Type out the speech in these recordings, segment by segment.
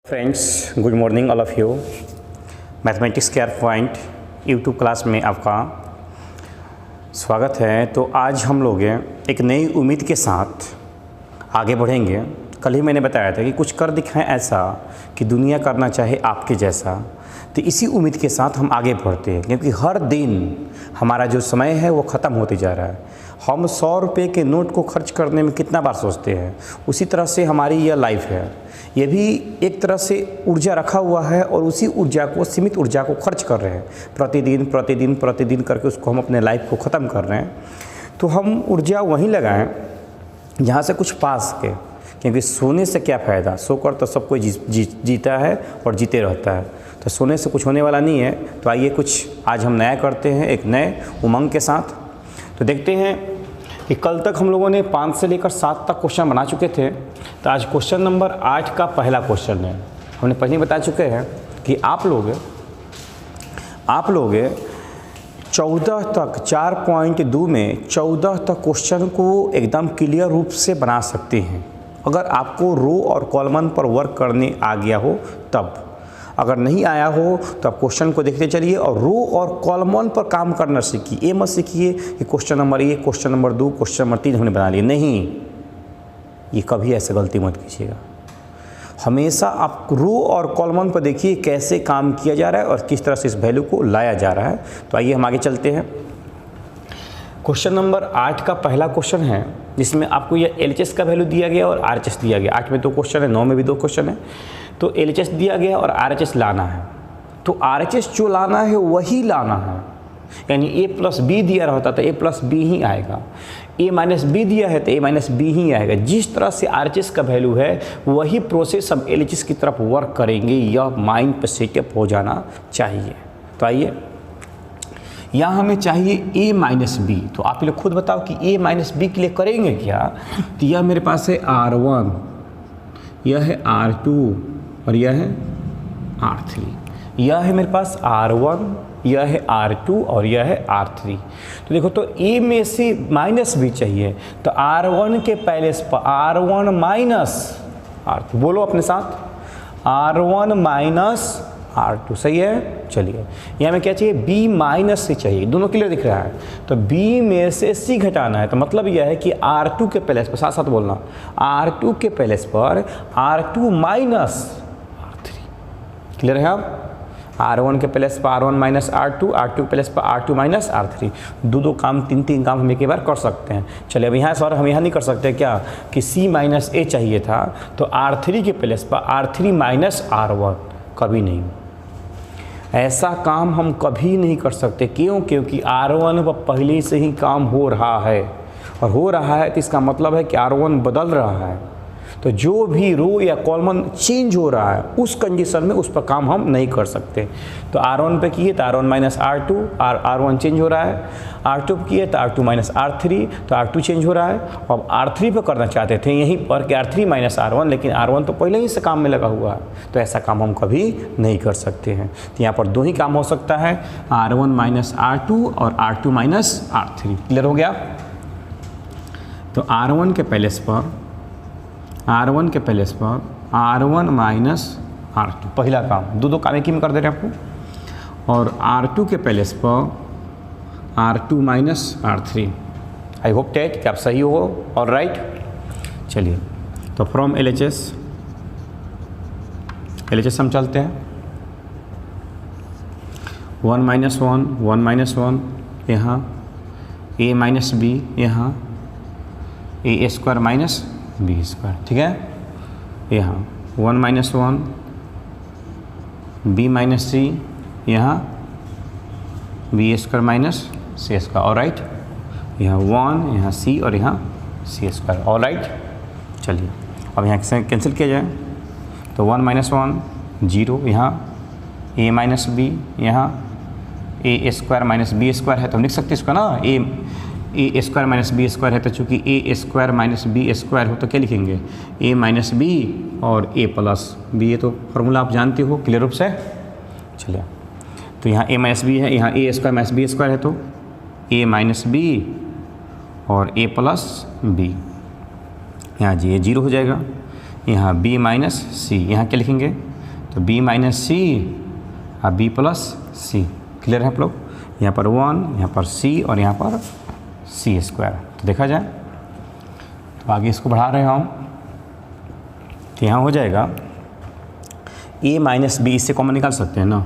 Friends, good morning all of you. Mathematics care point YouTube class में आपका स्वागत है। तो आज हम लोग एक नई उम्मीद के साथ आगे बढ़ेंगे। कल ही मैंने बताया था कि कुछ कर दिखाएं ऐसा कि दुनिया करना चाहे आपके जैसा। तो इसी उम्मीद के साथ हम आगे बढ़ते हैं, क्योंकि हर दिन हमारा जो समय है वो ख़त्म होते जा रहा है। हम 100 रुपये के नोट को खर्च करने में कितना बार सोचते हैं, उसी तरह से हमारी यह लाइफ है। ये भी एक तरह से ऊर्जा रखा हुआ है और उसी ऊर्जा को, सीमित ऊर्जा को खर्च कर रहे हैं। प्रतिदिन करके उसको हम अपने लाइफ को ख़त्म कर रहे हैं। तो हम ऊर्जा वहीं लगाएं जहाँ से कुछ पा सके, क्योंकि सोने से क्या फ़ायदा, सोकर तो सब कोई जीता है और जीते रहता है। तो सोने से कुछ होने वाला नहीं है। तो आइए कुछ आज हम नया करते हैं, एक नए उमंग के साथ। तो देखते हैं कि कल तक हम लोगों ने 5 से लेकर 7 तक क्वेश्चन बना चुके थे। तो आज क्वेश्चन नंबर 8 का पहला क्वेश्चन है। हमने पहले बता चुके हैं कि आप लोग 14 तक 4.2 में 14 तक क्वेश्चन को एकदम क्लियर रूप से बना सकते हैं, अगर आपको रो और कॉलम पर वर्क करने आ गया हो तब। अगर नहीं आया हो तो आप क्वेश्चन को देखते चलिए और रो और कॉलम पर काम करना सीखिए। ये मत सीखिए कि question number 1, question number 2, question number 3 हमने बना लिए। नहीं, ये कभी ऐसे गलती मत कीजिएगा। हमेशा आप रो और कॉलम पर देखिए कैसे काम किया जा रहा है और किस तरह से इस वैल्यू को लाया जा रहा है। तो आइए हम आगे चलते हैं। क्वेश्चन नंबर 8 का पहला क्वेश्चन है, जिसमें आपको यह LHS का वैल्यू दिया गया और RHS दिया गया। 8 में 2 क्वेश्चन है, 9 में भी 2 क्वेश्चन है। तो LHS दिया गया और RHS लाना है। तो RHS जो लाना है वही लाना है, यानी A+B दिया रहता तो A+B ही आएगा। A-B दिया है तो A-B ही आएगा। जिस तरह से RHS का वैल्यू है वही प्रोसेस हम LHS की तरफ वर्क करेंगे। यह माइंड पर सेटअप हो जाना चाहिए। तो आइए, यहाँ हमें चाहिए A-B। तो आप लोग खुद बताओ कि A-B के लिए करेंगे क्या। तो यह मेरे पास है R1, यह है R2 और यह है R3। यह है मेरे पास R1, यह है R2 और यह है R3। तो देखो, तो A में से -B चाहिए, तो R1 के पहले पर R1 - R2। बोलो अपने साथ, R1 - R2। सही है। चलिए, यहाँ में क्या चाहिए, B- C चाहिए। दोनों क्लियर दिख रहा है। तो B में से C घटाना है। तो मतलब यह है कि R2 के प्लेस पर, साथ साथ बोलना, R2 के प्लेस पर R2 - R3। क्लियर है। अब R1 के प्लेस पर R1 - R2, R2 के प्लेस पर R2 - R3। दो काम, तीन काम हम एक बार कर सकते हैं। चलिए, अब यहाँ सर हम यहाँ नहीं कर सकते क्या कि C - A चाहिए था, तो R3 के प्लेस पर R3 - R1। कभी नहीं, ऐसा काम हम कभी नहीं कर सकते। क्यों? क्योंकि R1 पर पहले से ही काम हो रहा है, और हो रहा है तो इसका मतलब है कि R1 बदल रहा है। तो जो भी रो या कॉलम चेंज हो रहा है उस कंडीशन में उस पर काम हम नहीं कर सकते। तो R1 पे किए तो R1 - R2, R1 चेंज हो रहा है। R2 पे किए तो R2 - R3, तो R2 चेंज हो रहा है। अब R3 पे करना चाहते थे यहीं पर कि R3 - R1, लेकिन R1 तो पहले ही से काम में लगा हुआ है। तो ऐसा काम हम कभी नहीं कर सकते हैं। तो यहाँ पर 2 ही काम हो सकता है, R1 - R2 और R2 - R3। क्लियर हो गया। तो R1 के प्लेस पर R1 - R2 पहला काम। दो काम एक ही में कर दे रहे हैं आपको। और R2 के प्लेस पर R2 - R3। I hope date कि आप सही हो और राइट। चलिए, तो फ्रॉम LHS हम चलते हैं। 1 - 1 यहाँ, A-B यहाँ, A² - B²। ठीक है। यहाँ 1 - 1, B - C यहाँ, B² - C²। All right. यहाँ 1, यहाँ C और यहाँ C²। All right. चलिए, अब यहाँ से कैंसिल किया जाए तो 1 - 1 0, यहाँ A-B यहाँ, A² - B² है तो हम लिख सकते हैं इसको ना, A² - B² है। तो चूँकि A² - B² हो तो क्या लिखेंगे, A - B और A+B। ये तो फार्मूला आप जानते हो क्लियर रूप से। चलिए, तो यहाँ A - B है, यहाँ A² - B² है तो A - B और A+B। यहाँ जी ये 0 हो जाएगा। यहाँ B - C, यहाँ क्या लिखेंगे, तो बी माइनस सी और बी प्लस सी। क्लियर है आप लोग? यहाँ पर 1, यहाँ पर सी और यहाँ पर सी स्क्वायर। तो देखा जाए तो आगे इसको बढ़ा रहे हैं हम, तो यहाँ हो जाएगा ए माइनस बी, इससे कॉमन निकाल सकते हैं ना।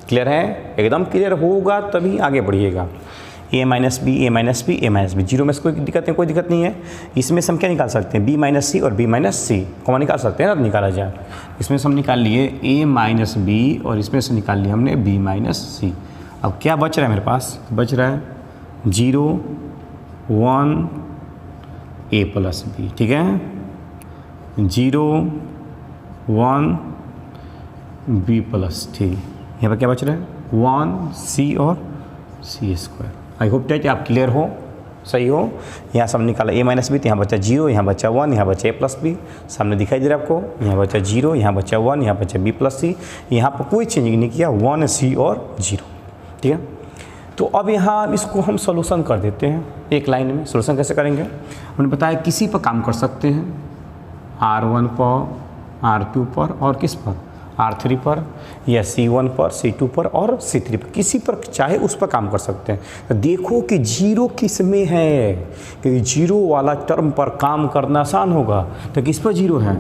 क्लियर है? एकदम क्लियर होगा तभी आगे बढ़िएगा। ए माइनस बी, ए माइनस बी, ए माइनस बी, जीरो में से कोई दिक्कत नहीं, कोई दिक्कत नहीं है। इसमें से हम क्या निकाल सकते हैं? बी माइनस सी और बी माइनस सी कॉमन निकाल सकते हैं ना, निकाला जाए। इसमें से हम निकाल लिए ए माइनस बी और इसमें से निकाल लिया हमने बी माइनस सी। अब क्या बच रहा है मेरे पास? बच रहा है 0, 1 ए प्लस बी। ठीक है, 0, 1 बी प्लस, ठीक। यहाँ पर क्या बच रहा है? 1 सी और सी स्क्वायर। आई होप डेट आप क्लियर हो, सही हो। यहाँ सब निकाला ए माइनस बी, तो यहाँ बचा 0, यहाँ बचा 1, यहाँ बचा ए प्लस बी, सामने दिखाई दे रहा है आपको। यहाँ बचा 0, यहाँ बचा 1, यहाँ बचा बी प्लस सी, यहाँ पर कोई चेंज नहीं किया, 1 सी और 0। ठीक है, तो अब यहाँ इसको हम सोल्यूशन कर देते हैं एक लाइन में। सोल्यूशन कैसे करेंगे? हमने बताया किसी पर काम कर सकते हैं, R1 पर, R2 पर और किस पर? R3 पर, या C1 पर, C2 पर और C3 पर, किसी पर चाहे उस पर काम कर सकते हैं। तो देखो कि 0 किस में है, क्योंकि 0 वाला टर्म पर काम करना आसान होगा। तो किस पर 0 है?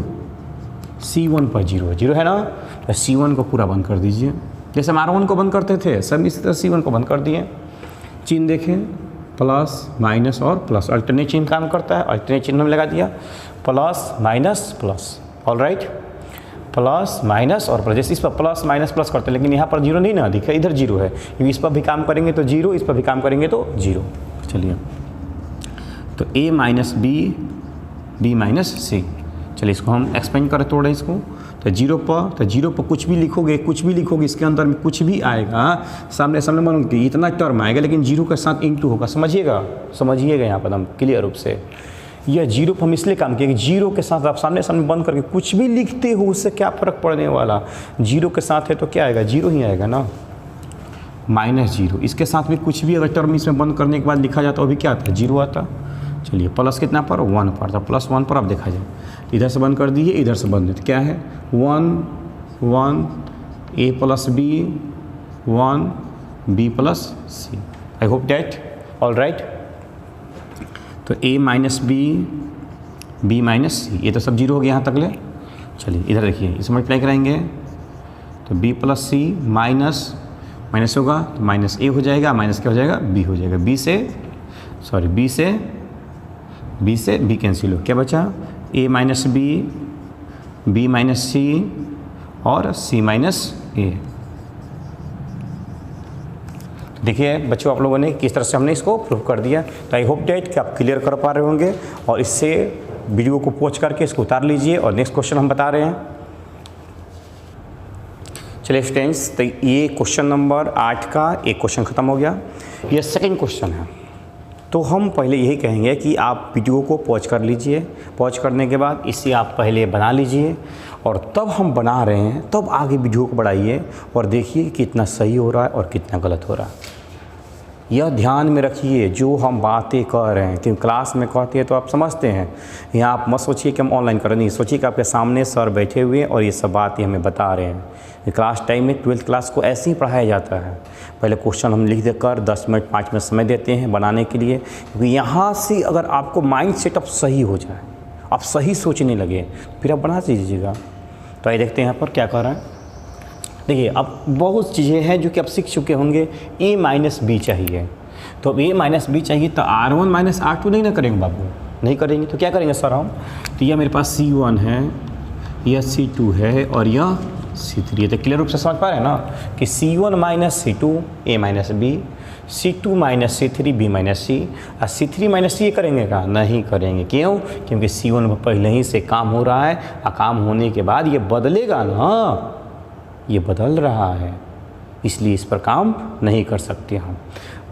C1 पर 0 है ना। तो C1 को पूरा बंद कर दीजिए, जैसे हम R1 को बंद करते थे सब इसी तरह C1 को बंद कर दिए। चिन्ह देखें, प्लस माइनस और प्लस, अल्टरनेट चिन्ह काम करता है, अल्टरनेट चिन्ह में लगा दिया, plus minus plus. All right, plus minus और प्लस। जैसे इस पर प्लस माइनस प्लस करते हैं, लेकिन यहाँ पर 0 नहीं ना दिखा, इधर 0 है, क्योंकि इस पर भी काम करेंगे तो 0, इस पर भी काम करेंगे तो 0। चलिए, तो a minus b, b minus c. चलिए इसको हम एक्सपेंड करें थोड़ा इसको, तो 0 पर, तो 0 पर कुछ भी लिखोगे, कुछ भी लिखोगे, इसके अंदर में कुछ भी आएगा, सामने सामने मानोगे इतना टर्म आएगा, लेकिन 0 के साथ इंटू होगा। समझिएगा, समझिएगा यहाँ पर हम क्लियर रूप से। यह 0 पर हम इसलिए काम किया कि 0 के साथ आप सामने सामने बंद करके कुछ भी लिखते हो, उससे क्या फ़र्क पड़ने वाला? 0 के साथ है तो क्या आएगा? 0 ही आएगा ना, -0। इसके साथ भी कुछ भी अगर टर्म इसमें बंद करने के बाद लिखा जाता, वो भी क्या आता? 0 आता। चलिए, प्लस कितना पर? 1 पर, तो +1 पर अब देखा जाए, इधर से बंद कर दिए, इधर से बंद, तो क्या है? 1 1 a plus b, 1 b plus c. I hope that all right. तो a minus b, b minus c, ये तो सब 0 हो गया यहाँ तक ले। चलिए इधर देखिए, इसे मल्टीप्लाई कराएंगे तो b प्लस सी माइनस माइनस होगा तो माइनस a हो जाएगा, माइनस क्या हो जाएगा? b हो जाएगा। b से b कैंसिल हो, क्या बचा? a minus b, b minus c और c माइनस a। देखिए बच्चों, आप लोगों ने किस तरह से हमने इसको प्रूव कर दिया। तो आई होप डेट कि आप क्लियर कर पा रहे होंगे, और इससे वीडियो को पॉज करके इसको उतार लीजिए। और नेक्स्ट क्वेश्चन हम बता रहे हैं। चलिए स्टूडेंट्स, तो ये क्वेश्चन नंबर 8 का एक क्वेश्चन ख़त्म हो गया। ये सेकंड क्वेश्चन है। तो हम पहले यही कहेंगे कि आप वीडियो को पॉज कर लीजिए, पॉज करने के बाद इसे आप पहले बना लीजिए, और तब हम बना रहे हैं तब आगे वीडियो को बढ़ाइए और देखिए कितना सही हो रहा है और कितना गलत हो रहा है। यह ध्यान में रखिए जो हम बातें कर रहे हैं, क्योंकि क्लास में कहते हैं तो आप समझते हैं। यहाँ आप मत सोचिए कि हम ऑनलाइन कर रहे, नहीं, सोचिए कि आपके सामने सर बैठे हुए हैं और ये सब बातें हमें बता रहे हैं। क्लास टाइम में 12th क्लास को ऐसे ही पढ़ाया जाता है। पहले क्वेश्चन हम लिख देकर 10 मिनट 5 मिनट समय देते हैं बनाने के लिए, क्योंकि यहाँ से अगर आपको माइंड सेटअप सही हो जाए, आप सही सोचने लगे, फिर आप बना दीजिएगा। तो आइए देखते हैं यहाँ पर क्या कर रहा है। देखिए, अब बहुत चीज़ें हैं जो कि आप सीख चुके होंगे। a माइनस बी चाहिए, तो a माइनस बी चाहिए तो R1 माइनस R2 नहीं ना करेंगे बाबू, नहीं करेंगे तो क्या करेंगे सर हम? तो यह मेरे पास C1 है, यह C2 है और यह C3 है। तो क्लियर रूप से समझ पा रहे हैं ना कि C1 minus C2 a minus b, C2 minus C3 b minus c, और C3 माइनस सी करेंगे का? नहीं करेंगे। क्यों? क्योंकि C1 में पहले ही से काम हो रहा है, और काम होने के बाद ये बदलेगा ना, ये बदल रहा है, इसलिए इस पर काम नहीं कर सकते। हम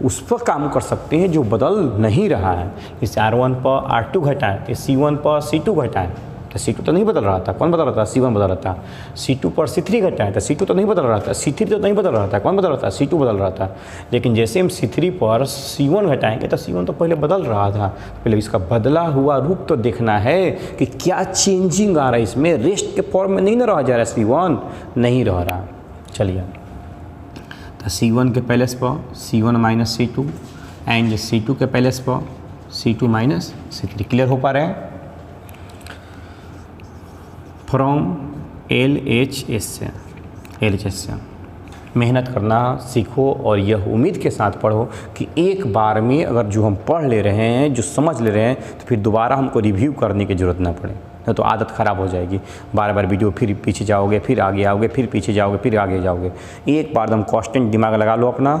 उस पर काम कर सकते हैं जो बदल नहीं रहा है। इस R1 पर R2 घटाएं, तो C1 पर C2 घटाएं, तो C2 तो नहीं बदल रहा था, कौन बदल रहा था? C1 बदल रहा था। C2 पर C3 घटाएं तो C2 तो नहीं बदल रहा था, C3 तो नहीं बदल रहा था, कौन बदल रहा था? C2 बदल रहा था। लेकिन जैसे हम C3 पर C1 घटाएंगे तो C1 तो पहले बदल रहा था, पहले इसका बदला हुआ रूप तो देखना है कि क्या चेंजिंग आ रहा है इसमें, रेस्ट के फॉर्म में नहीं ना रहा जा रहा है, C1 नहीं रह रहा। चलिए तो C1 के पैलेस पर C1 minus C2 and C2 के पैलेस पर C2 माइनस C3। क्लियर हो पा रहे हैं? फ्रॉम LHS से मेहनत करना सीखो और यह उम्मीद के साथ पढ़ो कि एक बार में अगर जो हम पढ़ ले रहे हैं, जो समझ ले रहे हैं, तो फिर दोबारा हमको रिव्यू करने की ज़रूरत ना पड़े, नहीं तो आदत ख़राब हो जाएगी। बार बार वीडियो फिर पीछे जाओगे, फिर आगे आओगे, फिर पीछे जाओगे, फिर आगे जाओगे। एक बार एकदम कॉन्स्टेंट दिमाग लगा लो अपना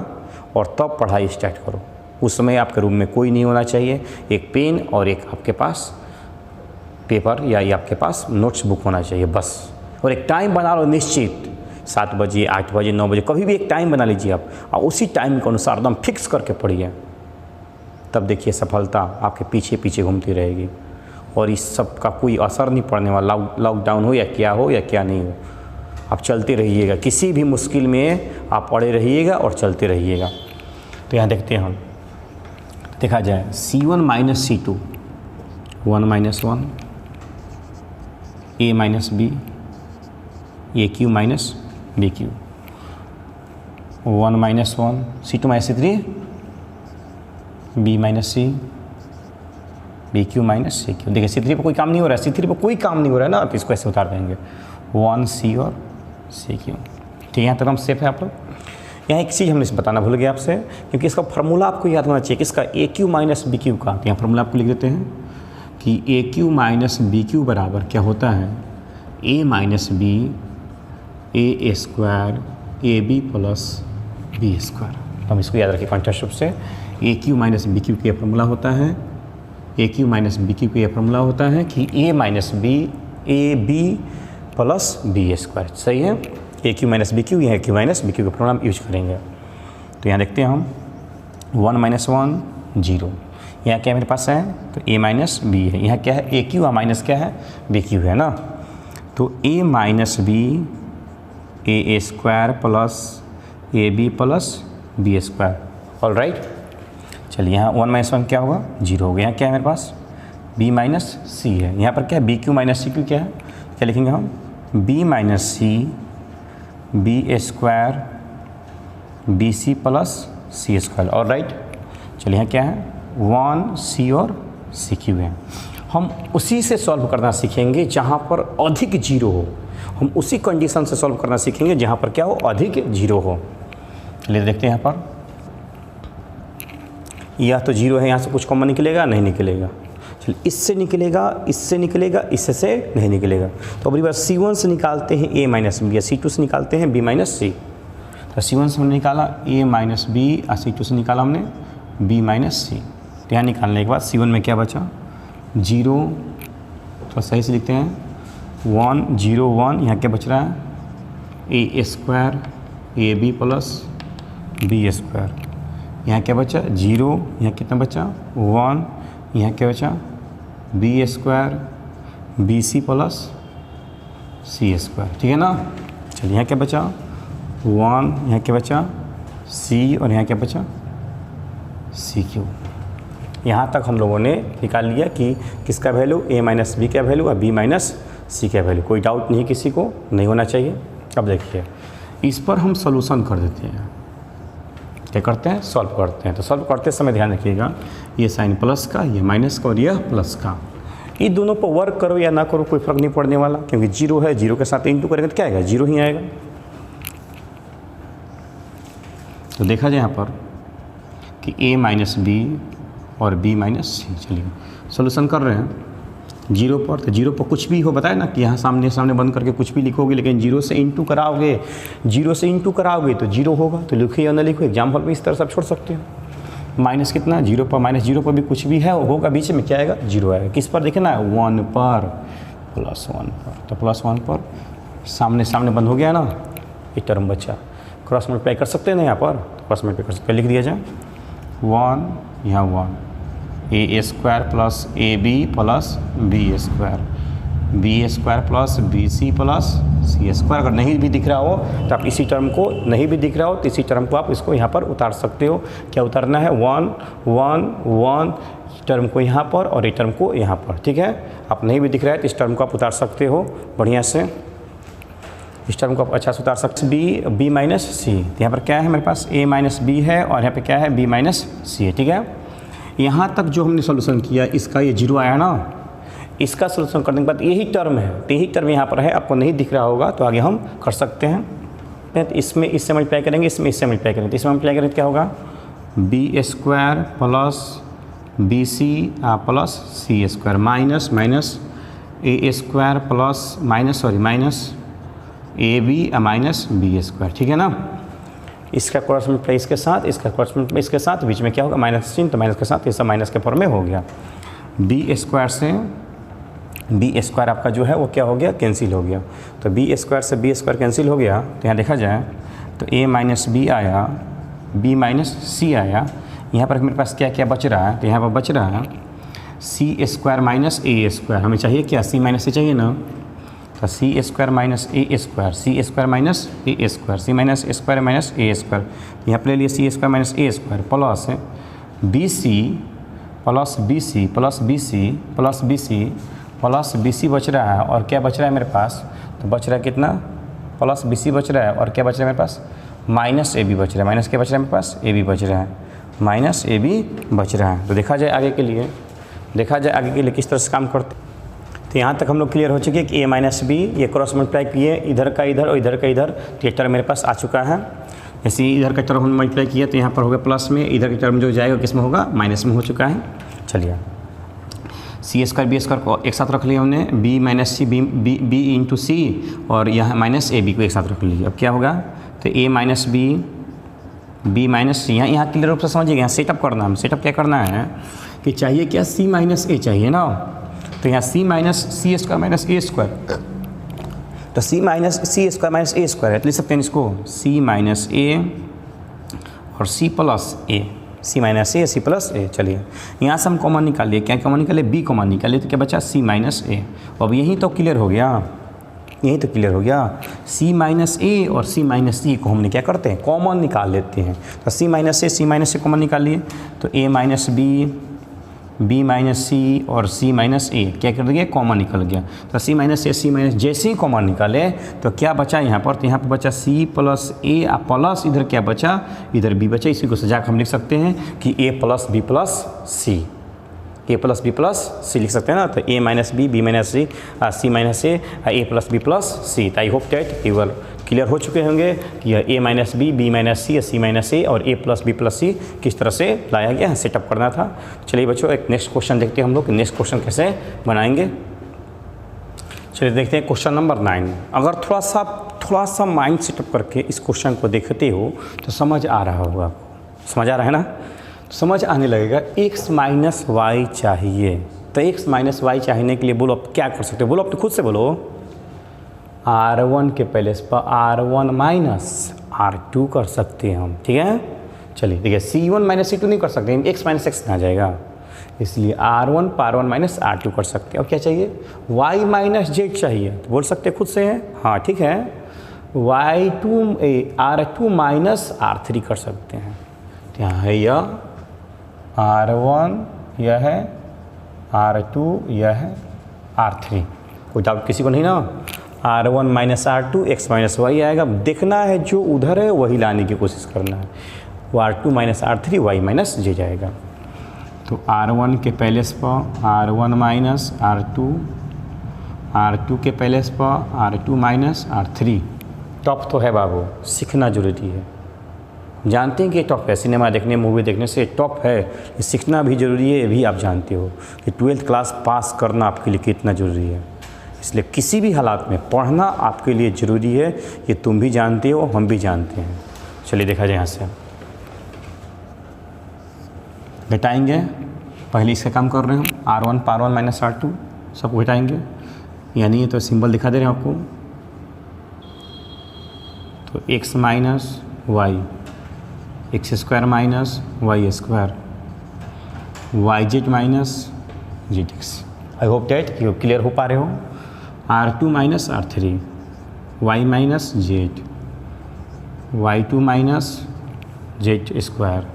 और तब पढ़ाई स्टार्ट करो। उस समय आपके रूम में कोई नहीं होना चाहिए, एक पेन और एक आपके पास पेपर या ये आपके पास नोट्स बुक होना चाहिए बस। और एक टाइम बना लो निश्चित, 7 बजे, 8 बजे, 9 बजे, कभी भी एक टाइम बना लीजिए आप और उसी टाइम के अनुसार एकदम फिक्स करके पढ़िए। तब देखिए सफलता आपके पीछे पीछे घूमती रहेगी और इस सब का कोई असर नहीं पड़ने वाला। लॉकडाउन हो या क्या नहीं हो, आप चलते रहिएगा, किसी भी मुश्किल में आप पड़े रहिएगा और चलते रहिएगा। तो यहाँ देखते हैं हम, देखा जाए C1 minus C2, 1 minus 1, A minus B, AQ minus BQ, 1 minus 1, C2 minus C3, B minus C, BQ minus CQ। देखिए C3 पर कोई काम नहीं हो रहा है, C3 पर कोई काम नहीं हो रहा है ना, तो इसको ऐसे उतार देंगे 1 C और CQ। ठीक है, यहाँ तक हम सेफ है आप लोग। यहाँ एक चीज़ हमने बताना भूल गए आपसे, क्योंकि इसका फार्मूला आपको याद होना चाहिए, किसका? AQ माइनस BQ का। तो यहाँ फार्मूला आपको लिख देते हैं कि AQ माइनस BQ बराबर क्या होता है? A minus B A square AB plus B square. तो हम इसको याद रखिए कॉन्टेक्स्ट रूप से। AQ माइनस BQ का फार्मूला होता है, AQ माइनस BQ का फार्मूला होता है कि A minus B AB plus B square. सही है, AQ माइनस BQ, यह AQ माइनस BQ का फार्मूला हम यूज करेंगे। तो यहाँ देखते हैं हम 1 माइनस 1 0, यहाँ क्या मेरे पास है? तो A माइनस B है। यहाँ क्या है? AQ और माइनस क्या है? BQ है ना। तो A minus B A square plus AB plus B square. All right, चलिए यहाँ 1 माइनस 1 क्या होगा? 0 हो गया। यहाँ क्या है मेरे पास? B माइनस C है। यहाँ पर क्या है? BQ माइनस CQ क्या है? क्या लिखेंगे हम? B minus C B square BC plus C square. All right, चलिए यहाँ क्या है? 1 C और CQ है। हम उसी से सॉल्व करना सीखेंगे जहाँ पर अधिक जीरो हो, हम उसी कंडीशन से सॉल्व करना सीखेंगे जहाँ पर क्या हो? अधिक जीरो हो। चलिए देखते हैं यहाँ पर, यह तो जीरो है, यहाँ से कुछ कॉमन निकलेगा? नहीं निकलेगा। चलिए इससे निकलेगा, इससे निकलेगा, इससे से नहीं निकलेगा। तो अगली बार C1 से निकालते हैं A माइनस B, या C2 से निकालते हैं B माइनस C। तो C1 से हमने निकाला A माइनस B और C2 से निकाला हमने B माइनस C। तो यहाँ निकालने के बाद C1 में क्या बचा? 0, तो सही से लिखते हैं 1 0 1। यहाँ क्या बच रहा है? A square AB plus B square. यहाँ क्या बचा? 0, यहाँ कितना बचा? 1, यहाँ क्या बचा? B square BC plus C square. ठीक है ना। चलिए यहाँ क्या बचा? 1, यहाँ क्या बचा? C और यहाँ क्या बचा? CQ। यहाँ तक हम लोगों ने निकाल लिया कि किसका वैल्यू A माइनस B का वैल्यू और B माइनस C का वैल्यू। कोई डाउट नहीं किसी को, नहीं होना चाहिए। अब देखिए इस पर हम सॉल्यूशन कर देते हैं। क्या करते हैं? सॉल्व करते हैं। तो सॉल्व करते समय ध्यान रखिएगा, ये साइन प्लस का, ये माइनस का और यह प्लस का, ये दोनों पर वर्क करो या ना करो कोई फ़र्क नहीं पड़ने वाला, क्योंकि जीरो है, जीरो के साथ इंटू करेंगे तो क्या आएगा? जीरो ही आएगा। तो देखा जाए यहाँ पर कि A माइनस B और B माइनस C। चलिए सोल्यूशन कर रहे हैं जीरो पर। तो जीरो पर कुछ भी हो, बताए ना कि यहाँ सामने सामने बंद करके कुछ भी लिखोगे, लेकिन जीरो से इंटू कराओगे, जीरो से इंटू कराओगे तो जीरो होगा। तो लिखिए या ना लिखो, एग्जाम हॉल में इस तरह से आप छोड़ सकते हो। माइनस कितना? जीरो पर, माइनस जीरो पर भी कुछ भी है होगा, बीच में क्या आएगा? जीरो आएगा। किस पर देखना है? 1 पर प्लस 1 पर। तो प्लस 1 पर सामने सामने बंद हो गया ना, एक टर्म बचा। क्रॉस मल्टीप्लाई कर सकते हैं ना यहाँ पर, क्रॉस मल्टीप्लाई कर सकते हैं। लिख दिया जाए 1, यहाँ 1, A square plus AB plus B square B square plus B C plus C square. अगर नहीं भी दिख रहा हो तो आप इसी टर्म को, नहीं भी दिख रहा हो तो इसी टर्म को आप इसको यहाँ पर उतार सकते हो। क्या उतारना है, 1 1 1 टर्म को यहाँ पर और ये टर्म को यहाँ पर, ठीक है। आप नहीं भी दिख रहा है तो इस टर्म को आप उतार सकते हो बढ़िया से, इस टर्म को आप अच्छा से उतार सकते हो। बी माइनस सी, यहाँ पर क्या है मेरे पास, ए माइनस बी है और यहाँ पे क्या है, बी माइनस सी है, ठीक है। यहाँ तक जो हमने सॉल्यूशन किया इसका ये 0 आया ना, इसका सॉल्यूशन करने के बाद यही टर्म है, तो यही टर्म यहाँ पर है, आपको नहीं दिख रहा होगा तो आगे हम कर सकते हैं। तो इसमें इससे मल्टीप्लाई करेंगे, इसमें इससे मल्टीप्लाई करेंगे, तो इसमें मल्टीप्लाई करेंगे तो क्या होगा, B square plus B C plus C square minus minus A square plus minus A B minus B square, ठीक है ना। इसका क्रॉस मल्टीप्लाई इसके साथ, इसका क्रॉस मल्टीप्लाई इसके साथ, बीच में क्या होगा माइनस चिन्ह, तो माइनस के साथ ये सब माइनस के फॉर्म में हो गया। बी स्क्वायर से बी स्क्वायर आपका जो है वो क्या हो गया, कैंसिल हो गया। तो बी स्क्वायर से बी स्क्वायर कैंसिल हो गया, तो यहाँ देखा जाए तो ए माइनस बी आया, बी माइनस सी आया। यहाँ पर मेरे पास क्या क्या बच रहा है, तो यहाँ पर बच रहा है सी स्क्वायर माइनस ए स्क्वायर। हमें चाहिए क्या, सी माइनस सी चाहिए ना, तो सी स्क्वायर माइनस ए स्क्वायर, सी स्क्वायर माइनस ए square, c minus square minus ए स्क्वायर, यहाँ पर ले लिए सी स्क्वायर माइनस ए square plus B C plus B C plus B C plus B C plus B c बच रहा है। और क्या बच रहा है मेरे पास, तो बच रहा है कितना, प्लस बी सी बच रहा है और क्या बच रहा है मेरे पास, माइनस ए बी बच रहा है। माइनस क्या बच रहा है मेरे पास, ए बी बच रहा है, माइनस ए बी बच रहा है। तो देखा जाए आगे के लिए, किस तरह से काम करते। तो यहाँ तक हम लोग क्लियर हो चुके हैं कि ए माइनस बी, ये क्रॉस मल्टीप्लाई किए, इधर का इधर और इधर का इधर, तो ये टर्म मेरे पास आ चुका है। जैसे इधर का टर्म हम मल्टीप्लाई किया तो यहाँ पर होगा प्लस में, इधर का टर्म जो जाएगा किस में होगा, माइनस में हो चुका है। चलिए सी स्क्वायर बी स्क्वायर को एक साथ रख लिया हमने, b minus c b into c और यहाँ माइनस ए बी को एक साथ रख लीजिए। अब क्या होगा, तो ए माइनस बी माइनस सी, यहाँ क्लियर रूप से समझिएगा। यहाँ सेटअप करना, हम सेटअप क्या करना है कि चाहिए क्या, सी माइनस ए चाहिए ना, तो यहाँ सी माइनस सी स्क्वायर माइनस ए स्क्वायर, तो सी माइनस सी स्क्वायर माइनस ए स्क्वायर है, तो लिख सकते हैं इसको सी माइनस ए और सी प्लस ए, सी माइनस ए सी प्लस ए। चलिए यहाँ से हम कॉमन निकालिए, क्या कॉमन निकाले, बी कॉमन निकालिए, तो क्या बचा, सी माइनस ए। अब यही तो क्लियर हो गया, यही तो क्लियर हो गया। सी माइनस ए और सी माइनस सी को हमने क्या करते हैं, कॉमन निकाल लेते हैं। तो सी माइनस ए कॉमन निकालिए, तो a minus b minus c और सी माइनस ए क्या कर दिया, कॉमन निकल गया। तो सी माइनस ए सी माइनस जैसे ही कॉमन निकाले तो क्या बचा यहाँ पर, तो यहाँ पर बचा सी प्लस ए प्लस इधर क्या बचा, इधर बी बचा। इसी को सजा हम लिख सकते हैं कि a plus b plus c, a plus b plus c लिख सकते हैं ना। तो a minus b minus c minus a plus b plus c. I hope that you are clear हो चुके होंगे कि यह a minus b minus c minus a और a plus b plus c किस तरह से लाया गया है, सेटअप करना था। चलिए बच्चों एक नेक्स्ट क्वेश्चन देखते हैं हम लोग, नेक्स्ट क्वेश्चन कैसे बनाएंगे। चलिए देखते हैं क्वेश्चन नंबर 9। अगर थोड़ा सा माइंड सेटअप करके इस क्वेश्चन को देखते हो तो समझ आ रहा होगा आपको, समझ आ रहा है ना, समझ आने लगेगा। x माइनस वाई चाहिए, तो x माइनस वाई चाहिए के लिए बोलो आप क्या कर सकते हो, बोलो आप तो खुद से बोलो, R1 के पहले पर R1 माइनस R2 कर सकते हैं हम, ठीक है। चलिए देखिए C1 माइनस C2 नहीं कर सकते, x माइनस x आ जाएगा, इसलिए R1 पर R1 माइनस R2 कर सकते हैं। और क्या चाहिए, y माइनस z चाहिए, तो बोल सकते खुद से हैं, हाँ ठीक है, R2 माइनस R3 कर सकते हैं। यहाँ है यह R1, यह है R2, यह है R3, कोई डाउट किसी को नहीं ना। R1 minus R2 x minus Y आएगा, देखना है जो उधर है वही लाने की कोशिश करना है, वो R2 minus R3 y minus जे जाएगा। तो R1 के पहले पर R1 माइनस R2, R2 के पहले पर R2 माइनस R3। टॉप तो है बाबू, सीखना जरूरी है, जानते हैं कि टॉप है, सिनेमा देखने मूवी देखने से टॉप है, ये सीखना भी ज़रूरी है। ये भी आप जानते हो कि 12th क्लास पास करना आपके लिए कितना ज़रूरी है, इसलिए किसी भी हालात में पढ़ना आपके लिए ज़रूरी है, ये तुम भी जानते हो, हम भी जानते हैं। चलिए देखा जाए यहाँ से घटाएंगे, पहले इसका काम कर रहे हैं हम, R1 माइनस R2 सबको घटाएंगे, यानी ये तो सिंबल दिखा दे रहे हैं आपको। तो x minus y, x square minus y square, y z minus z x. I hope that you clear हो पा रहे हो। R2 minus R3 y minus z y2 minus z square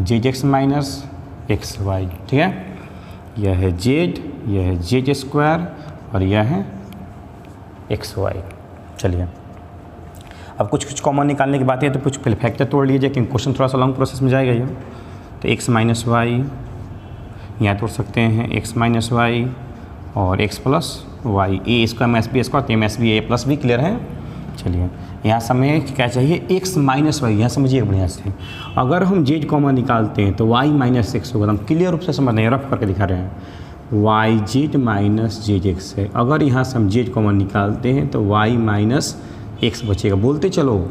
z x minus x y. ठीक है, यह है Z, यह है जेड स्क्वायर और यह है एक्स वाई। चलिए अब कुछ कॉमन निकालने की बात है तो कुछ पहले फैक्टर तोड़ लीजिए क्योंकि क्वेश्चन थोड़ा सा लॉन्ग प्रोसेस में जाएगा ये। तो एक्स माइनस वाई यहाँ तोड़ सकते हैं, एक्स माइनस वाई और एक्स प्लस वाई, ए स्क्वायर माइनस बी स्क्वायर, तो माइनस बी ए प्लस बी। क्लियर है। चलिए यहाँ से हमें क्या चाहिए, एक्स माइनस वाई। यहाँ समझिए बढ़िया से, अगर हम जेड कॉमन निकालते हैं तो वाई माइनस एक्स होगा। हम क्लियर रूप से समझ रहे हैं, रफ करके दिखा रहे हैं। Y z minus z x है। अगर यहाँ से हम जेड कॉमन निकालते हैं तो वाई माइनस एक्स बचेगा। बोलते चलो,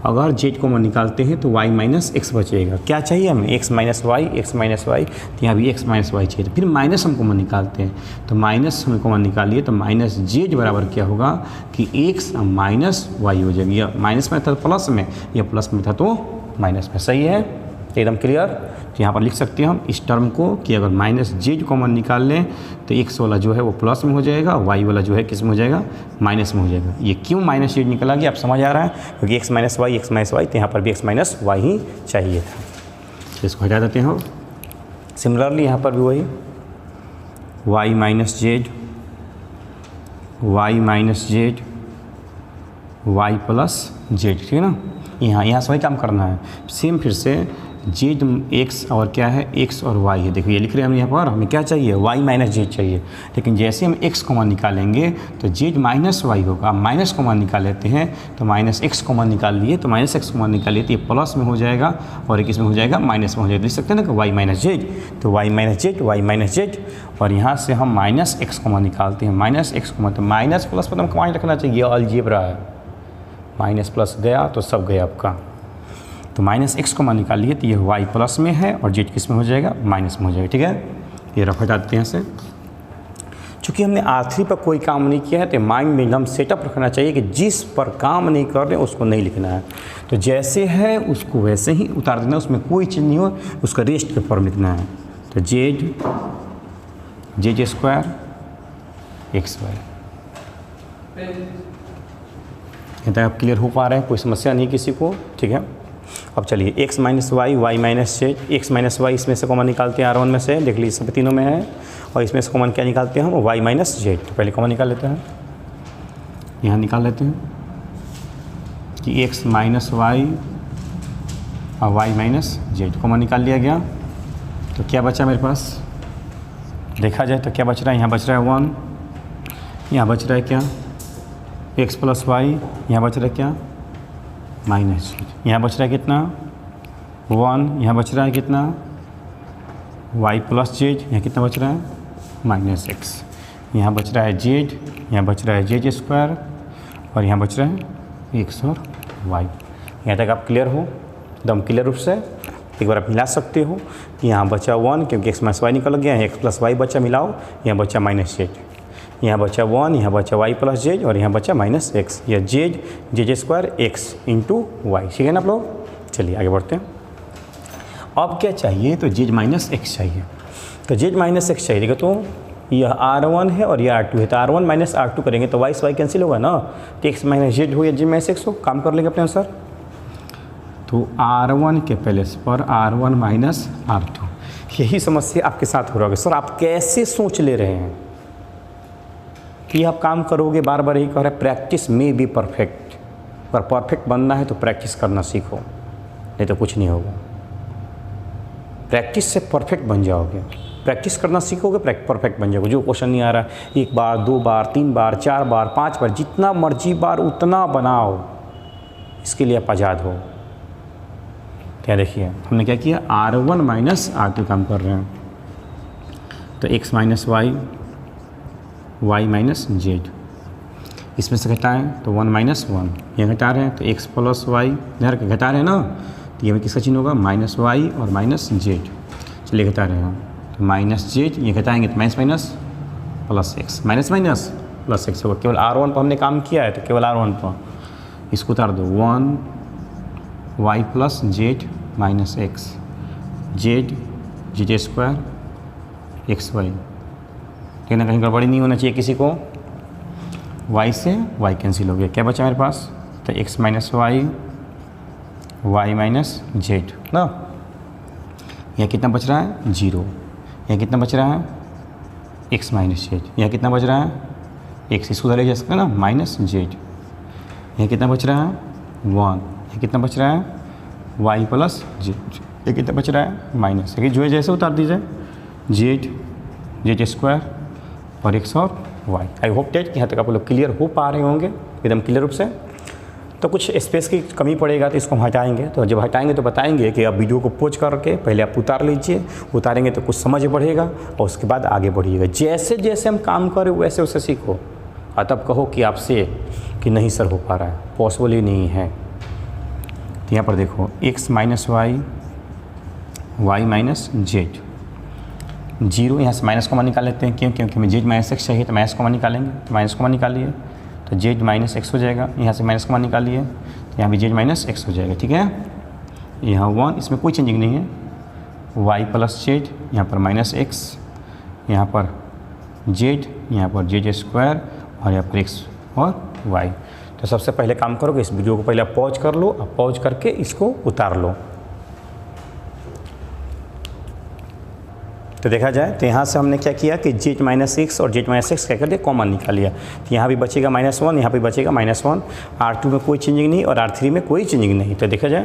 अगर जेड कॉमन निकालते हैं तो y माइनस एक्स बचेगा। क्या चाहिए हमें, x minus y, x minus y, तो यहाँ भी x माइनस वाई चाहिए। तो फिर माइनस हम कॉमन निकालते हैं, तो माइनस हम कॉमन निकालिए तो माइनस जेड बराबर क्या होगा कि x माइनस वाई हो जाएगी। या माइनस में था तो प्लस में, या प्लस में था तो माइनस में। सही है, एकदम क्लियर। तो यहाँ पर लिख सकते हैं हम इस टर्म को कि अगर माइनस जेड कॉमन निकाल लें तो एक्स वाला जो है वो प्लस में हो जाएगा, वाई वाला जो है किस में हो जाएगा, माइनस में हो जाएगा। ये क्यों माइनस जेड निकला गया आप समझ आ रहा है, क्योंकि एक्स माइनस वाई, तो यहाँ पर भी एक्स माइनस वाई ही चाहिए था। तो इसको हटा देते हैं। सिमिलरली यहाँ पर भी वही y minus z, y minus z, y plus z. ठीक है ना, यहाँ से वही काम करना है। सेम फिर से जेड एक्स और क्या है, एक्स और वाई है। देखिए ये लिख रहे हैं हम यहाँ पर, हमें क्या चाहिए, वाई माइनस जेड चाहिए। लेकिन जैसे हम एक्स कॉमन निकालेंगे तो जेड माइनस वाई होगा। माइनस कॉमन निकाल लेते हैं तो माइनस एक्स कॉमन निकाल लिए, तो माइनस एक्स कॉमन निकालिए तो ये प्लस में हो जाएगा और एक इसमें हो जाएगा माइनस में हो जाएगा। लिख सकते हैं ना कि वाई माइनस जेड, तो y minus z, y minus z. और यहाँ से हम माइनस एक्स कॉमन निकालते हैं, माइनस एक्स कॉमन, तो माइनस प्लस पर हम कॉमन रखना चाहिए। अलजेब्रा है, माइनस प्लस गया तो सब गया आपका। तो माइनस एक्स कॉमन निकालिए तो ये वाई प्लस में है और जेड किस में हो जाएगा, माइनस में हो जाएगा। ठीक है, ये रफ हटा देते हैं यहाँ से। चूँकि हमने R3 पर कोई काम नहीं किया है तो माइंड में एकदम सेटअप रखना चाहिए कि जिस पर काम नहीं कर रहे उसको नहीं लिखना है। तो जैसे है उसको वैसे ही उतार देना, उसमें कोई चीज़ नहीं हो, उसका रेस्ट के फॉर्म लिखना है। तो z, z square x y. कहते हैं आप क्लियर हो पा रहे हैं, कोई समस्या नहीं किसी को। ठीक है, अब चलिए x minus y, y minus z, x minus y इसमें से कॉमन निकालते हैं, R1 में से, देख लीजिए सब तीनों में है। और इसमें से कॉमन क्या निकालते हैं हम, वाई माइनस जेड। तो पहले कॉमन निकाल लेते हैं, यहाँ निकाल लेते हैं कि एक्स माइनस वाई और वाई माइनस जेड कॉमन निकाल लिया गया। तो क्या बचा मेरे पास, देखा जाए तो क्या बच रहा है, यहाँ बच रहा है 1, यहाँ बच रहा है क्या, एक्स प्लस वाई, यहाँ बच रहा है क्या, माइनस जेड। यहाँ बच रहा है कितना, 1, यहाँ बच रहा है कितना, वाई प्लस जेड, यहाँ कितना बच रहा है, माइनस एक्स। यहाँ बच रहा है जेड, यहाँ बच रहा है जेड स्क्वायर और यहाँ बच रहा है एक्स और वाई। यहाँ तक आप क्लियर हो, एकदम क्लियर रूप से एक बार आप मिला सकते हो। यहाँ बचा 1 क्योंकि एक्स माइनस वाई निकल गया, एक्स प्लस वाई बचा, मिलाओ, यहाँ बचा माइनस जेड, यहाँ बचा 1, यहाँ बचा वाई प्लस जेड और यहाँ बचा माइनस एक्स, या z, z square x into y. ठीक है ना आप लोग। चलिए आगे बढ़ते हैं। अब क्या चाहिए, तो जेड माइनस एक्स चाहिए। तो जेड माइनस एक्स चाहिए, तो यह R1 है और यह R2 है, तो R1 माइनस R2 करेंगे तो वाई से वाई कैंसिल होगा ना, तो एक्स माइनस जेड हो या जेड माइनस एक्स हो, काम कर लेंगे अपने अनुसार। तो R1 के प्लेस पर R1 माइनस R2, यही समस्या आपके साथ हो रहा होगा। सर आप कैसे सोच ले रहे हैं कि आप काम करोगे, बार बार यही कह रहे हैं प्रैक्टिस में बी परफेक्ट। अगर परफेक्ट बनना है तो प्रैक्टिस करना सीखो, नहीं तो कुछ नहीं होगा। प्रैक्टिस से परफेक्ट बन जाओगे, प्रैक्टिस करना सीखोगे, परफेक्ट बन जाओगे। जो क्वेश्चन नहीं आ रहा है 1 बार, 2 बार, 3 बार, 4 बार, 5 बार, जितना मर्जी बार उतना बनाओ, इसके लिए आप आज़ाद हो। क्या देखिए हमने क्या किया, R1 माइनस R2 काम कर रहे हैं। तो x minus y, y minus z, इसमें से घटाएं तो 1 माइनस 1, यहाँ घटा रहे हैं तो एक्स प्लस वाई, इधर घटा रहे हैं ना, तो ये में किसका चिन्ह होगा, माइनस वाई और माइनस जेड। चलिए घटा रहे हैं तो माइनस जेड, ये घटाएंगे तो minus minus plus x, minus minus plus x होगा। केवल R1 पर हमने काम किया है तो केवल R1 पर इसको उतार दो, 1 y plus z minus x, z z square x y. कहीं ना कहीं गड़बड़ी नहीं होना चाहिए किसी को, y से y कैंसिल हो गया, क्या बचा मेरे पास? तो x minus y, y minus z ना। यहाँ कितना बच रहा है? 0। यहाँ कितना बच रहा है? x minus Z. यहाँ कितना बच रहा है? x, इसको ले जा सकते हैं ना, माइनस जेड। यहाँ कितना बच रहा है? 1। यहाँ कितना बच रहा है? y plus Z. ये कितना बच रहा है? माइनस। ये जो है जैसे उतार दीजिए, जेड स्क्वायर और x और y। आई होप डेट यहाँ तक आप लोग क्लियर हो पा रहे होंगे एकदम क्लियर रूप से। तो कुछ स्पेस की कमी पड़ेगा तो इसको हम हटाएंगे, तो जब हटाएंगे तो बताएंगे कि आप वीडियो को पॉज करके पहले आप उतार लीजिए, उतारेंगे तो कुछ समझ बढ़ेगा और उसके बाद आगे बढ़िएगा। जैसे जैसे हम काम करें वैसे वैसे सीखो, और तब कहो कि आपसे कि नहीं सर हो पा रहा है, पॉसिबल ही नहीं है। तो यहाँ पर देखो x minus y, y minus z, 0 यहाँ से माइनस कॉमन निकाल लेते हैं, क्यों? क्योंकि हमें जेड माइनस एक्स चाहिए तो माइनस कॉमन निकालेंगे, तो माइनस कॉमन निकालिए तो जेड माइनस एक्स हो जाएगा। यहाँ से माइनस कॉमन निकालिए तो यहाँ भी जेड माइनस एक्स हो जाएगा, ठीक है। यहाँ 1, इसमें कोई चेंजिंग नहीं है, वाई प्लस जेड, यहाँ पर माइनस एक्स, यहाँ पर जेड, यहाँ पर जेड स्क्वायर और यहाँ पर एक्स और वाई। तो सबसे पहले काम करो कि इस वीडियो को पहले आप पॉज कर लो, आप पॉज करके इसको उतार लो। तो देखा जाए तो यहाँ से हमने क्या किया कि जेड माइनस एक्स और जेड माइनस एक्स क्या कर दिया, कॉमन निकाल लिया। तो यहाँ भी बचेगा -1, यहाँ भी बचेगा -1, R2 में कोई चेंजिंग नहीं और R3 में कोई चेंजिंग नहीं। तो देखा जाए,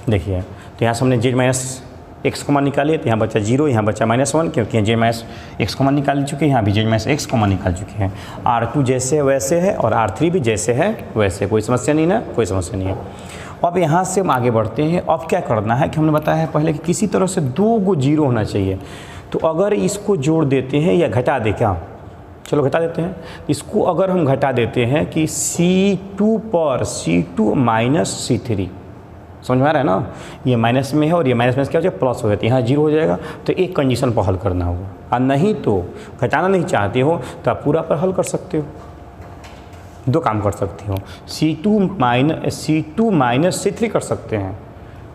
देखिए तो यहाँ से हमने जेड माइनस एक्स कॉमन निकालिए, तो यहाँ बचा 0, यहाँ बचा -1, क्योंकि जेड माइनस एक्स कॉमन निकाल चुके हैं, यहाँ भी जेड माइनस एक्स कॉमन निकाल चुके हैं। R2 जैसे है वैसे है और R3 भी जैसे है वैसे, कोई समस्या नहीं ना, कोई समस्या नहीं है। अब यहाँ से हम आगे बढ़ते हैं। अब क्या करना है कि हमने बताया है पहले कि किसी तरह से 2 को 0 होना चाहिए। तो अगर इसको जोड़ देते हैं या घटा दे, क्या? चलो घटा देते हैं। इसको अगर हम घटा देते हैं कि C2 पर C2 माइनस C3, समझ में आ रहा है ना, ये माइनस में है और ये माइनस में क्या हो जाएगा, प्लस हो जाता है, यहाँ 0 हो जाएगा। तो एक कंडीशन पर हल करना होगा, और नहीं तो घटाना नहीं चाहते हो तो आप पूरा पर हल कर सकते हो। 2 काम कर सकते हो, C2 माइनस C3 कर सकते हैं,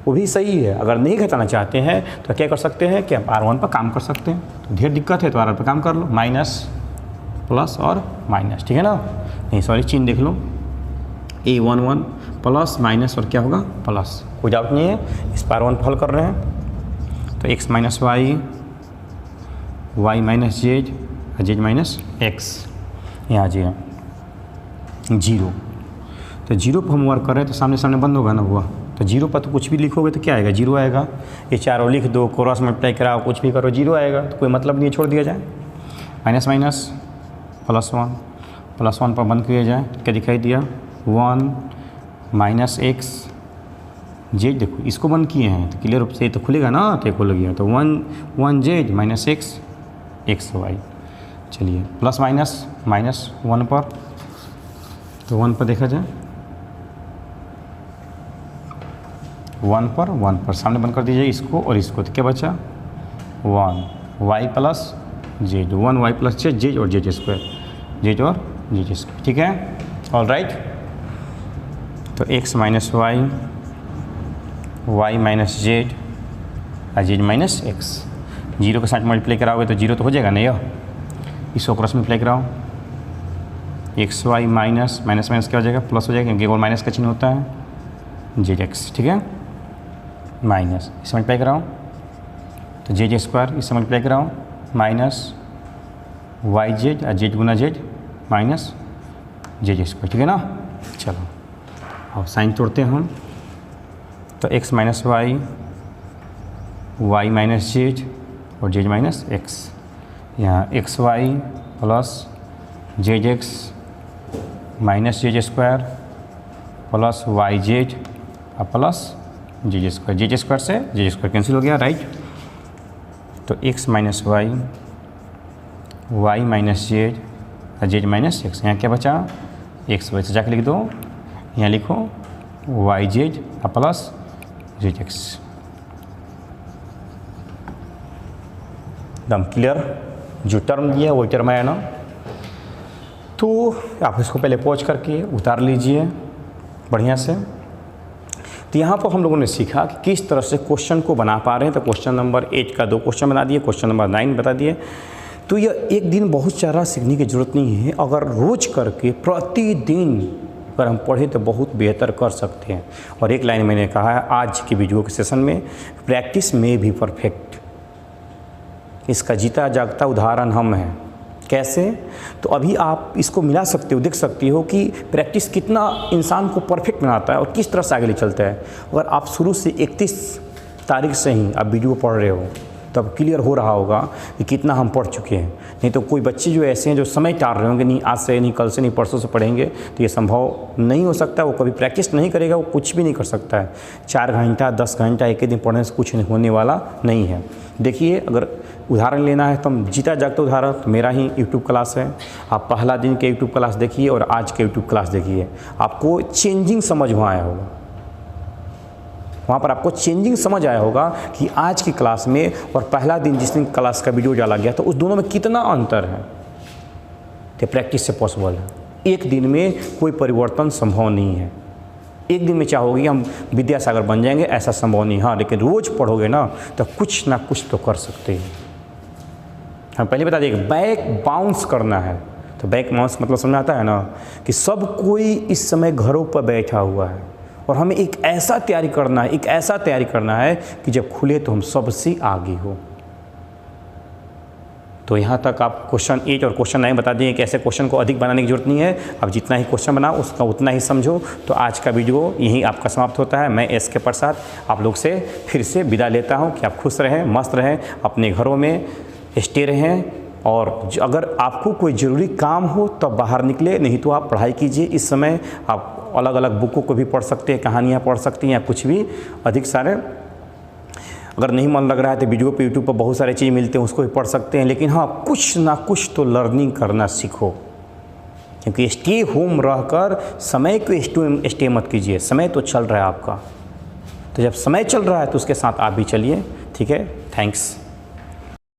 वो भी सही है। अगर नहीं घटाना चाहते हैं तो क्या कर सकते हैं कि आप R1 पर काम कर सकते हैं। तो ढेर दिक्कत है तो R1 पर काम कर लो, माइनस प्लस और माइनस, ठीक है ना। नहीं सॉरी, चिन्ह देख लो, A11 प्लस माइनस और क्या होगा, प्लस, कोई डाउट नहीं है। इस पर R1 हल कर रहे हैं तो x minus y, y minus z और जेड माइनस एक्स, यहाँ आ जाइए 0। तो 0 पर हम वर्क कर रहे हैं तो सामने सामने बंद होगा ना हुआ, तो 0 पर तो कुछ भी लिखोगे तो क्या आएगा, 0 आएगा। ये चारों लिख दो, क्रॉस मल्टीप्लाई कराओ, कुछ भी करो 0 आएगा, तो कोई मतलब नहीं, छोड़ दिया जाए। माइनस माइनस +1 पर बंद किया जाए, क्या दिखाई दिया, 1 माइनस एक्स जेड। देखो इसको बंद किए हैं तो क्लियर रूप से तो खुलेगा ना, तो खुल गया। तो 1 जेड माइनस एक्स वाई। चलिए प्लस माइनस -1 पर, तो 1 पर देखा जाए, 1 पर सामने बंद कर दीजिए इसको और इसको, तो क्या बचा, 1 y plus z, 1 y plus z और जेड स्क्वायर, जेड और जेड स्क्वायर, ठीक है, ऑल राइट। तो x minus y, y minus z और जेड माइनस एक्स। 0 के साथ मल्टीप्लाई कराओगे तो 0 तो हो जाएगा ना, यह इसको क्रॉस मल्टीप्लाई कराओ, एक्स वाई माइनस क्या हो जाएगा, प्लस हो जाएगा, क्योंकि और माइनस का चिन्ह होता है, जेड एक्स, ठीक है, माइनस इसे मल्टीप्लाई कराओ तो जेड स्क्वायर, इसे मल्टीप्लाई कराओ माइनस वाई जेड और जेड गुना जेड माइनस जेड स्क्वायर, ठीक है ना। चलो और साइन तोड़ते हैं हम, तो x minus y, y minus z और जेड माइनस एक्स। यहाँ x y plus z x minus z square plus y z और प्लस जेड स्क्वायर से जेड स्क्वायर कैंसिल हो गया, राइट। तो x minus y, y minus z और z minus x. यहाँ क्या बचा, एक्स वाई से जाके लिख दो, यहाँ लिखो वाई जेड और प्लस जेड एक्स। एकदम क्लियर, जो टर्म दिया वही टर्म आया ना। तो आप इसको पहले पॉज करके उतार लीजिए बढ़िया से। तो यहाँ पर हम लोगों ने सीखा कि किस तरह से क्वेश्चन को बना पा रहे हैं। तो क्वेश्चन नंबर 8 का 2 क्वेश्चन बना दिए, क्वेश्चन नंबर 9 बता दिए तो यह एक दिन बहुत सारा सीखने की ज़रूरत नहीं है, अगर रोज़ करके प्रतिदिन अगर हम पढ़ें तो बहुत बेहतर कर सकते हैं। और एक लाइन मैंने कहा है आज की वीडियो के सेशन में, प्रैक्टिस में भी परफेक्ट। इसका जीता जागता उदाहरण हम हैं। कैसे? तो अभी आप इसको मिला सकते हो, देख सकते हो कि प्रैक्टिस कितना इंसान को परफेक्ट बनाता है और किस तरह से आगे ले चलता है। अगर आप शुरू से 31 तारीख से ही आप वीडियो पढ़ रहे हो तब क्लियर हो रहा होगा कि कितना हम पढ़ चुके हैं। नहीं तो कोई बच्चे जो ऐसे हैं जो समय टाल रहे होंगे, नहीं आज से, नहीं कल से, नहीं परसों से पढ़ेंगे, तो ये संभव नहीं हो सकता। वो कभी प्रैक्टिस नहीं करेगा, वो कुछ भी नहीं कर सकता है। 4 घंटा 10 घंटा एक ही दिन पढ़ने से कुछ होने वाला नहीं है। देखिए, अगर उदाहरण लेना है तो हम जीता जागता उदाहरण, तो मेरा ही यूट्यूब क्लास है। आप पहला दिन के यूट्यूब क्लास देखिए और आज के यूट्यूब क्लास देखिए, आपको चेंजिंग समझ वहाँ आया होगा। वहाँ पर आपको चेंजिंग समझ आया होगा कि आज की क्लास में और पहला दिन जिस दिन क्लास का वीडियो डाला गया तो उस दोनों में कितना अंतर है। तो प्रैक्टिस से पॉसिबल है। एक दिन में कोई परिवर्तन संभव नहीं है। एक दिन में चाहोगे हम विद्यासागर बन जाएंगे, ऐसा संभव नहीं। हाँ, लेकिन रोज़ पढ़ोगे ना तो कुछ ना कुछ तो कर सकते हैं। हम पहले बता दें, बैक बाउंस करना है। तो बैक बाउंस मतलब समझ आता है ना कि सब कोई इस समय घरों पर बैठा हुआ है और हमें एक ऐसा तैयारी करना है कि जब खुले तो हम सबसे आगे हो। तो यहाँ तक आप क्वेश्चन 8 और क्वेश्चन 9 बता दिए कि ऐसे क्वेश्चन को अधिक बनाने की जरूरत नहीं है। अब जितना ही क्वेश्चन बनाओ उसका उतना ही समझो। तो आज का वीडियो यहीं आपका समाप्त होता है। मैं एस के प्रसाद आप लोग से फिर से विदा लेता हूँ कि आप खुश रहें, मस्त रहें, अपने घरों में स्टे रहें। और अगर आपको कोई ज़रूरी काम हो तब बाहर निकले, नहीं तो आप पढ़ाई कीजिए। इस समय आप अलग अलग बुकों को भी पढ़ सकते हैं, कहानियाँ पढ़ सकते हैं या कुछ भी अधिक सारे। अगर नहीं मन लग रहा है तो वीडियो पे यूट्यूब पर बहुत सारे चीज़ मिलते हैं, उसको भी पढ़ सकते हैं। लेकिन हाँ, कुछ ना कुछ तो लर्निंग करना सीखो, क्योंकि स्टे होम रहकर समय को स्टे मत कीजिए। समय तो चल रहा है आपका, तो जब समय चल रहा है तो उसके साथ आप भी चलिए। ठीक है, थैंक्स।